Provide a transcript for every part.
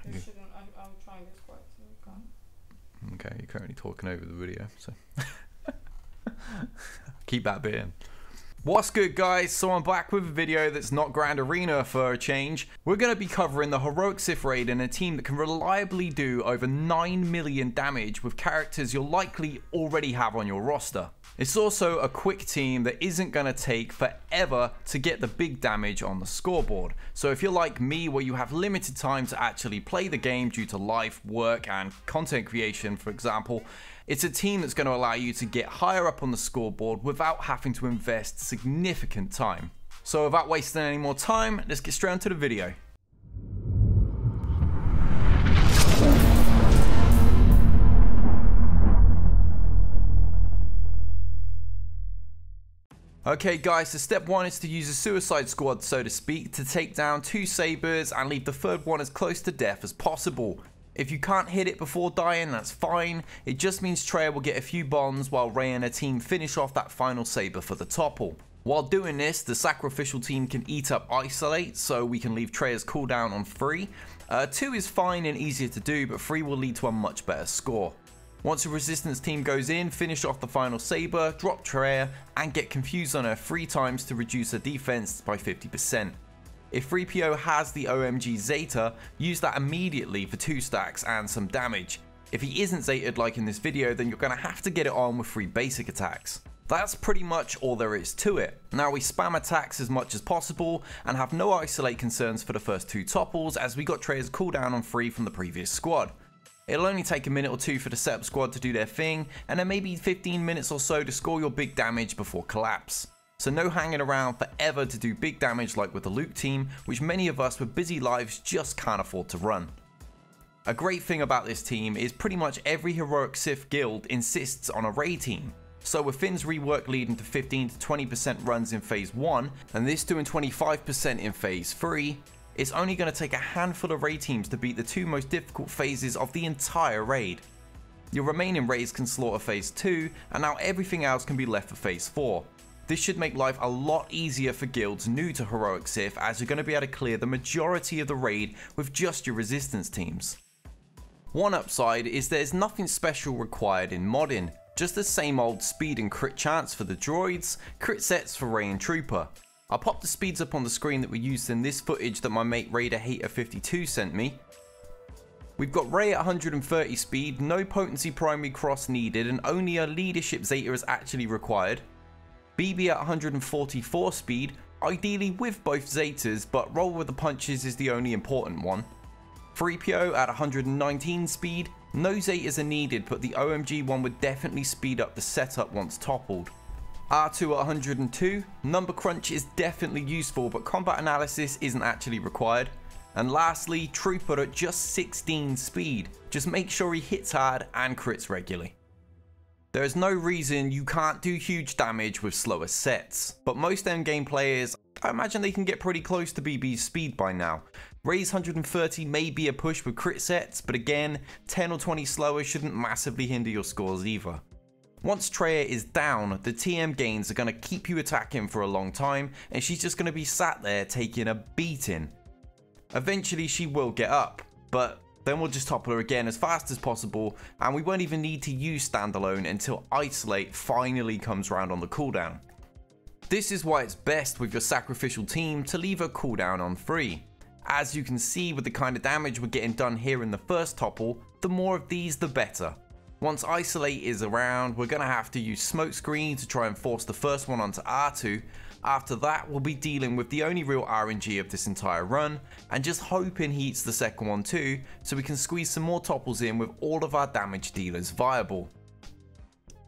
You shouldn't. I'll try and get quiet so you can. Okay, you're currently talking over the video, so keep that bit in. What's good, guys? So I'm back with a video that's not Grand Arena for a change. We're going to be covering the Heroic Sith raid in a team that can reliably do over 9 million damage with characters you'll likely already have on your roster. It's also a quick team that isn't going to take forever to get the big damage on the scoreboard. So if you're like me, where you have limited time to actually play the game due to life, work and content creation, for example, it's a team that's going to allow you to get higher up on the scoreboard without having to invest significant time. So without wasting any more time, let's get straight into the video. Okay guys, so step one is to use a suicide squad, so to speak, to take down 2 sabers and leave the third one as close to death as possible. If you can't hit it before dying, that's fine. It just means Treya will get a few bombs while Ray and her team finish off that final saber for the topple. While doing this, the sacrificial team can eat up isolate, so we can leave Treya's cooldown on 3. 2 is fine and easier to do, but 3 will lead to a much better score. Once the resistance team goes in, finish off the final saber, drop Treya, and get confused on her 3 times to reduce her defense by 50%. If 3PO has the OMG Zeta, use that immediately for 2 stacks and some damage. If he isn't Zeta'd like in this video, then you're going to have to get it on with 3 basic attacks. That's pretty much all there is to it. Now we spam attacks as much as possible and have no isolate concerns for the first 2 topples, as we got Treya's cooldown on 3 from the previous squad. It'll only take a minute or 2 for the setup squad to do their thing, and then maybe 15 minutes or so to score your big damage before collapse. So no hanging around forever to do big damage like with the Luke team, which many of us with busy lives just can't afford to run. A great thing about this team is pretty much every Heroic Sith guild insists on a raid team. So with Finn's rework leading to 15 to 20% runs in phase 1, and this doing 25% in phase 3, it's only going to take a handful of raid teams to beat the 2 most difficult phases of the entire raid. Your remaining raids can slaughter phase 2, and now everything else can be left for phase 4. This should make life a lot easier for guilds new to Heroic Sith, as you're going to be able to clear the majority of the raid with just your resistance teams. One upside is there's nothing special required in modding, just the same old speed and crit chance for the droids, crit sets for Ray and Trooper. I'll pop the speeds up on the screen that we used in this footage that my mate Raider Hater 52 sent me. We've got Ray at 130 speed, no potency primary cross needed, and only a leadership Zeta is actually required. BB at 144 speed, ideally with both Zetas, but roll with the punches is the only important one. 3PO at 119 speed, no Zetas are needed, but the OMG one would definitely speed up the setup once toppled. R2 at 102, number crunch is definitely useful, but combat analysis isn't actually required. And lastly, Trooper at just 16 speed, just make sure he hits hard and crits regularly. There is no reason you can't do huge damage with slower sets, but most endgame players, I imagine they can get pretty close to BB's speed by now. Ray's 130 may be a push with crit sets, but again, 10 or 20 slower shouldn't massively hinder your scores either. Once Treya is down, the TM gains are going to keep you attacking for a long time, and she's just going to be sat there taking a beating. Eventually she will get up, but then we'll just topple her again as fast as possible, and we won't even need to use standalone until isolate finally comes round on the cooldown. This is why it's best with your sacrificial team to leave her cooldown on 3. As you can see with the kind of damage we're getting done here in the first topple, the more of these the better. Once isolate is around, we're going to have to use smoke screen to try and force the first one onto R2. After that, we'll be dealing with the only real RNG of this entire run, and just hoping he eats the second one too, so we can squeeze some more topples in with all of our damage dealers viable.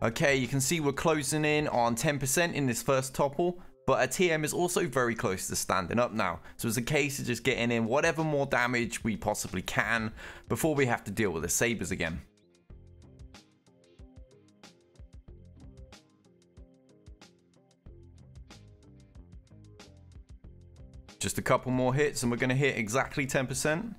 Okay, you can see we're closing in on 10% in this first topple, but our TM is also very close to standing up now, so it's a case of just getting in whatever more damage we possibly can before we have to deal with the sabers again. Just a couple more hits and we're going to hit exactly 10%.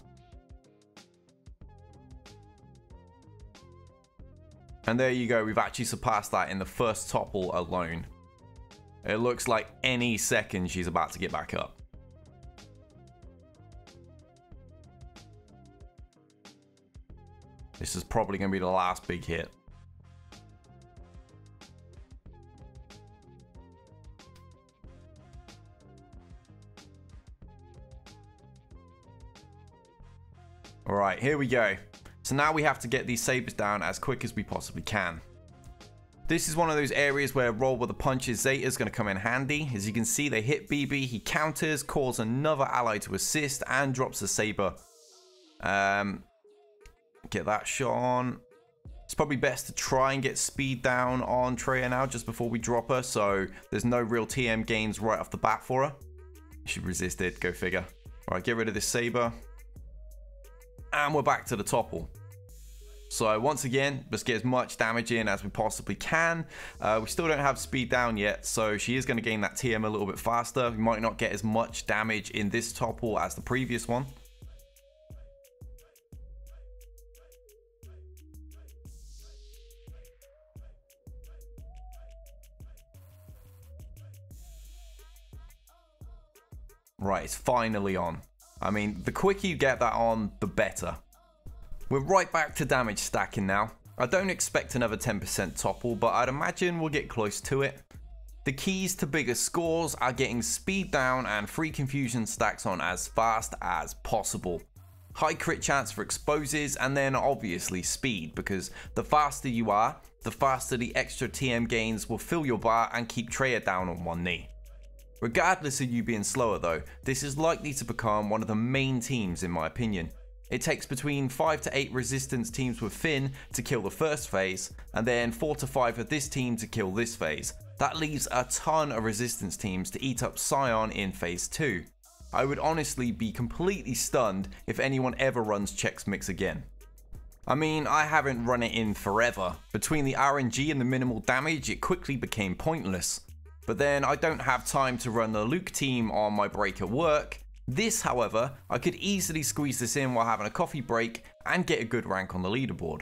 And there you go, we've actually surpassed that in the first topple alone. It looks like any second she's about to get back up. This is probably going to be the last big hit. Alright, here we go. So now we have to get these sabers down as quick as we possibly can. This is one of those areas where roll with the punches Zeta is going to come in handy. As you can see, they hit BB, he counters, calls another ally to assist, and drops a saber. Get that shot on. It's probably best to try and get speed down on Treya now just before we drop her, so there's no real TM gains right off the bat for her. She resisted, go figure. Alright, get rid of this saber. And we're back to the topple. So once again, let's get as much damage in as we possibly can. We still don't have speed down yet, so she is going to gain that TM a little bit faster. We might not get as much damage in this topple as the previous one. Right, it's finally on. I mean, the quicker you get that on, the better. We're right back to damage stacking now. I don't expect another 10% topple, but I'd imagine we'll get close to it. The keys to bigger scores are getting speed down and free confusion stacks on as fast as possible. High crit chance for exposes, and then obviously speed, because the faster you are, the faster the extra TM gains will fill your bar and keep Treya down on one knee. Regardless of you being slower though, this is likely to become one of the main teams in my opinion. It takes between 5 to 8 resistance teams with Finn to kill the first phase, and then 4 to 5 of this team to kill this phase. That leaves a ton of resistance teams to eat up Scion in phase 2. I would honestly be completely stunned if anyone ever runs Chex Mix again. I mean, I haven't run it in forever. Between the RNG and the minimal damage, it quickly became pointless. But then I don't have time to run the Luke team on my break at work. This, however, I could easily squeeze this in while having a coffee break and get a good rank on the leaderboard.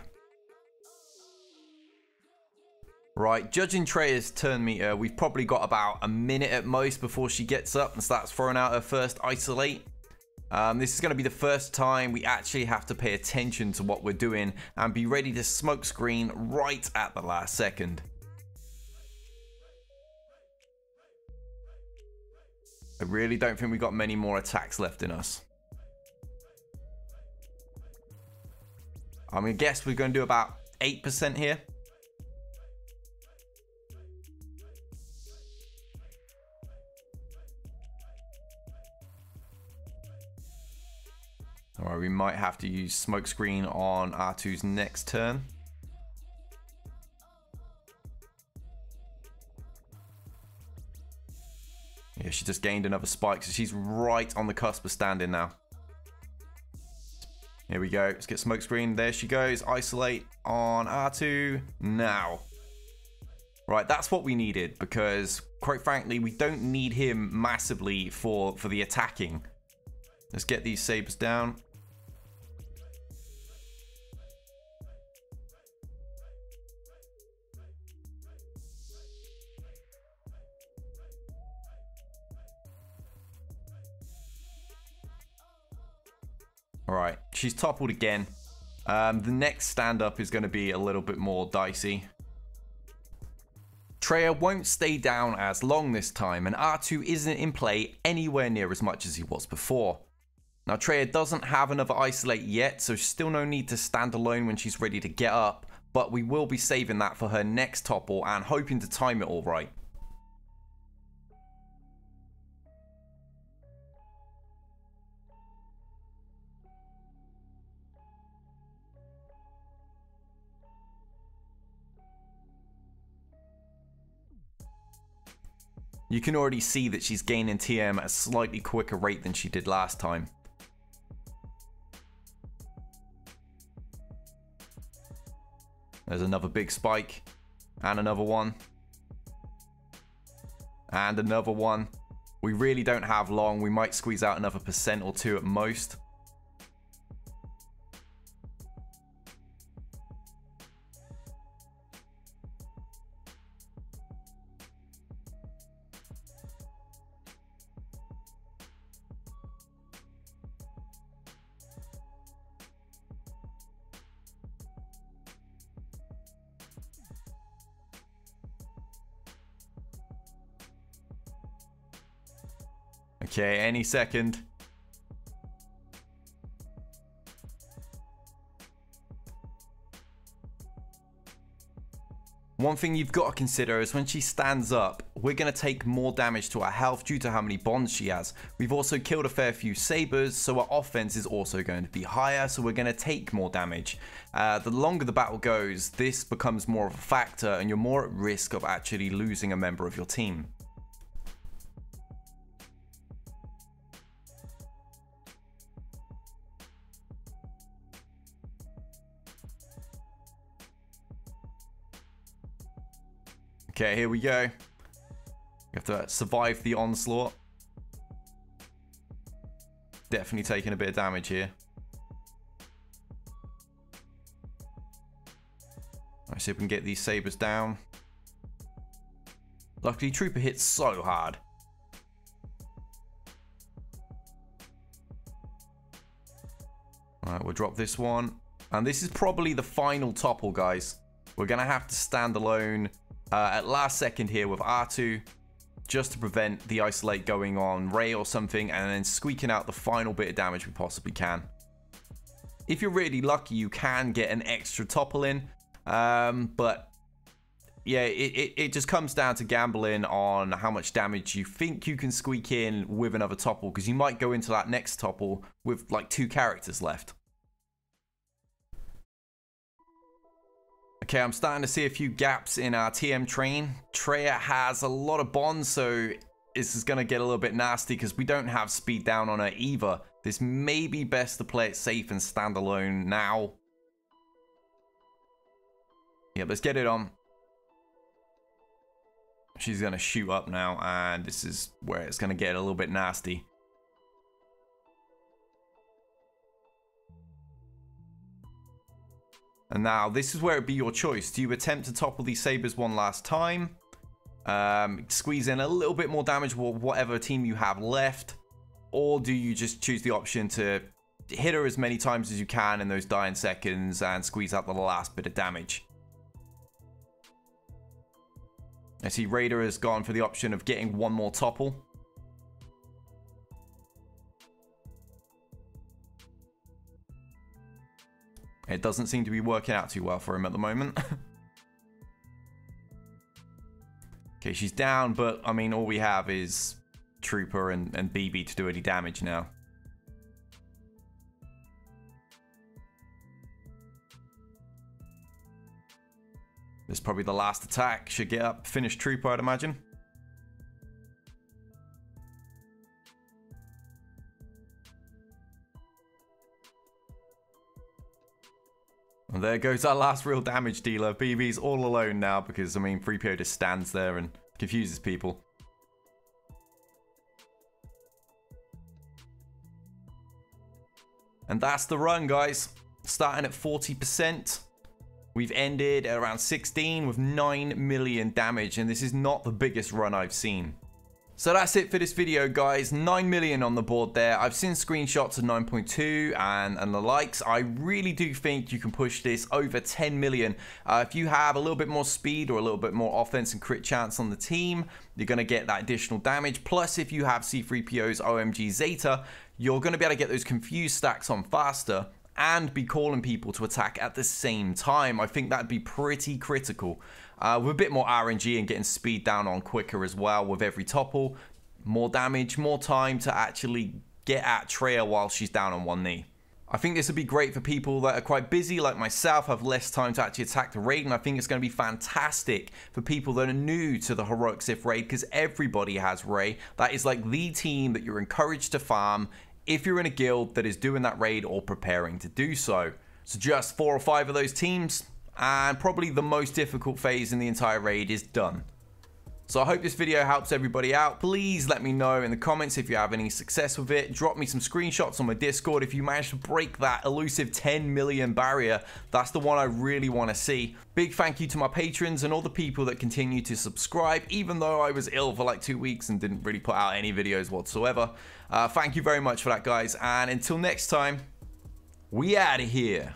Right, judging Treya's turn meter, we've probably got about a minute at most before she gets up and starts throwing out her first isolate. This is going to be the first time we actually have to pay attention to what we're doing and be ready to smoke screen right at the last second. I really don't think we've got many more attacks left in us. I'm going to guess we're going to do about 8% here. Alright, we might have to use smokescreen on R2's next turn. Yeah, she just gained another spike, so she's right on the cusp of standing now. Here we go. Let's get smokescreen. There she goes. Isolate on R2 now. Right, that's what we needed, because quite frankly, we don't need him massively for the attacking. Let's get these sabers down. Alright, she's toppled again. The next stand-up is going to be a little bit more dicey. Treya won't stay down as long this time, and R2 isn't in play anywhere near as much as he was before. Now Treya doesn't have another isolate yet, so still no need to stand alone when she's ready to get up, but we will be saving that for her next topple and hoping to time it all right. You can already see that she's gaining TM at a slightly quicker rate than she did last time. There's another big spike. And another one. And another one. We really don't have long. We might squeeze out another % or 2 at most. Okay, any second. One thing you've got to consider is when she stands up, we're going to take more damage to our health due to how many bonds she has. We've also killed a fair few sabers, so our offense is also going to be higher, so we're going to take more damage. The longer the battle goes, this becomes more of a factor, and you're more at risk of actually losing a member of your team. Okay, here we go. You have to survive the onslaught. Definitely taking a bit of damage here. Let's see if we can get these sabers down. Luckily, Trooper hits so hard. Alright, we'll drop this one. And this is probably the final topple, guys. We're going to have to stand alone at last second here with R2 just to prevent the isolate going on Ray or something, and then squeaking out the final bit of damage we possibly can. If you're really lucky, you can get an extra topple in, but yeah, it just comes down to gambling on how much damage you think you can squeak in with another topple, because you might go into that next topple with like 2 characters left. Okay, I'm starting to see a few gaps in our TM train. Treya has a lot of bonds, so this is going to get a little bit nasty because we don't have speed down on her either. This may be best to play it safe and stand alone now. Yeah, let's get it on. She's going to shoot up now, and this is where it's going to get a little bit nasty. And now, this is where it'd be your choice. Do you attempt to topple these sabers one last time? Squeeze in a little bit more damage with whatever team you have left? Or do you just choose the option to hit her as many times as you can in those dying seconds and squeeze out the last bit of damage? I see Raider has gone for the option of getting one more topple. It doesn't seem to be working out too well for him at the moment. Okay, she's down, but I mean, all we have is Trooper and BB to do any damage now. This is probably the last attack. Should get up, finish Trooper, I'd imagine. And there goes our last real damage dealer. BB's all alone now because, I mean, 3PO just stands there and confuses people. And that's the run, guys. Starting at 40%. We've ended at around 16 with 9 million damage, and this is not the biggest run I've seen. So that's it for this video, guys. 9 million on the board there. I've seen screenshots of 9.2 and the likes. I really do think you can push this over 10 million. If you have a little bit more speed or a little bit more offense and crit chance on the team, you're going to get that additional damage. Plus, if you have C3PO's OMG Zeta, you're going to be able to get those confused stacks on faster and be calling people to attack at the same time. I think that'd be pretty critical. With a bit more RNG and getting speed down on quicker as well with every topple. More damage, more time to actually get at Treya while she's down on one knee. I think this would be great for people that are quite busy like myself, have less time to actually attack the raid, and I think it's going to be fantastic for people that are new to the Heroic Sith raid, because everybody has Rey. That is like the team that you're encouraged to farm if you're in a guild that is doing that raid or preparing to do so. So just 4 or 5 of those teams, and probably the most difficult phase in the entire raid is done. So I hope this video helps everybody out. Please let me know in the comments if you have any success with it. Drop me some screenshots on my Discord if you manage to break that elusive 10 million barrier. That's the one I really want to see. Big thank you to my patrons and all the people that continue to subscribe, even though I was ill for like 2 weeks and didn't really put out any videos whatsoever. Thank you very much for that, guys. And until next time, we out of here.